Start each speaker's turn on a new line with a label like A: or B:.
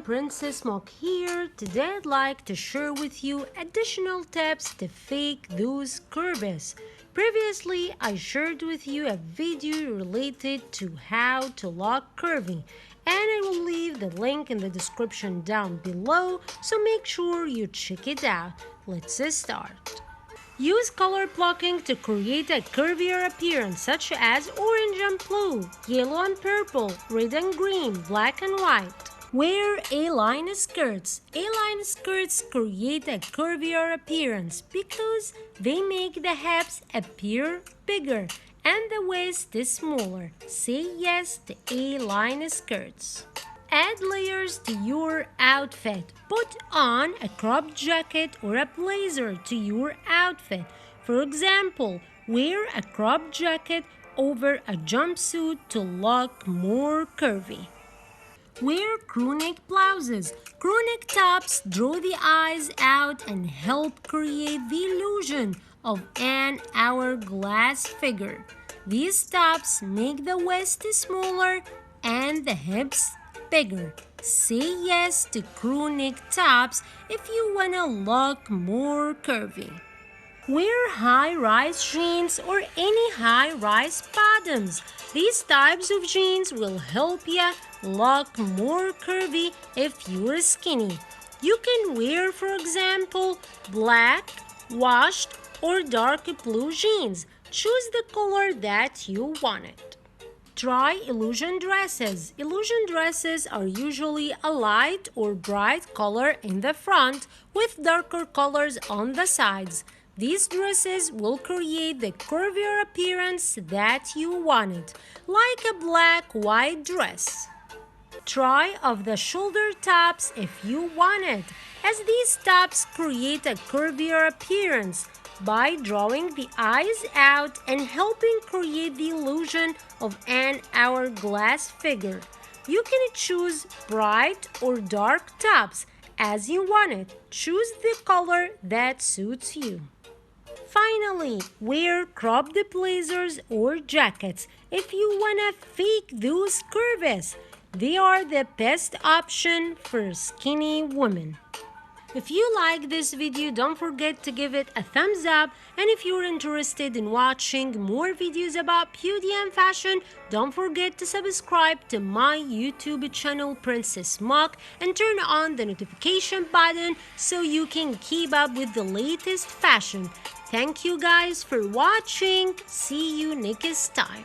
A: Princess Mock here. Today I'd like to share with you additional tips to fake those curves. Previously, I shared with you a video related to how to look curvy, and I will leave the link in the description down below, so make sure you check it out. Let's start. Use color blocking to create a curvier appearance such as orange and blue, yellow and purple, red and green, black and white. Wear A-line skirts. A-line skirts create a curvier appearance because they make the hips appear bigger and the waist is smaller. Say yes to A-line skirts. Add layers to your outfit. Put on a cropped jacket or a blazer to your outfit. For example, wear a cropped jacket over a jumpsuit to look more curvy. Wear crewneck blouses. Crewneck tops draw the eyes out and help create the illusion of an hourglass figure. These tops make the waist smaller and the hips bigger. Say yes to crewneck tops if you wanna look more curvy. Wear high-rise jeans or any high-rise bottoms. These types of jeans will help you look more curvy if you're skinny. You can wear, for example, black, washed, or dark blue jeans. Choose the color that you wanted. Try illusion dresses. Illusion dresses are usually a light or bright color in the front with darker colors on the sides. These dresses will create the curvier appearance that you wanted, like a black-white dress. Try off-the-shoulder tops if you want it, as these tops create a curvier appearance by drawing the eyes out and helping create the illusion of an hourglass figure. You can choose bright or dark tops as you want it. Choose the color that suits you. Finally, wear cropped blazers or jackets if you wanna fake those curves. They are the best option for skinny women. If you like this video, don't forget to give it a thumbs up, and if you're interested in watching more videos about beauty and fashion, don't forget to subscribe to my YouTube channel Princess Mock and turn on the notification button so you can keep up with the latest fashion. Thank you guys for watching. See you next time.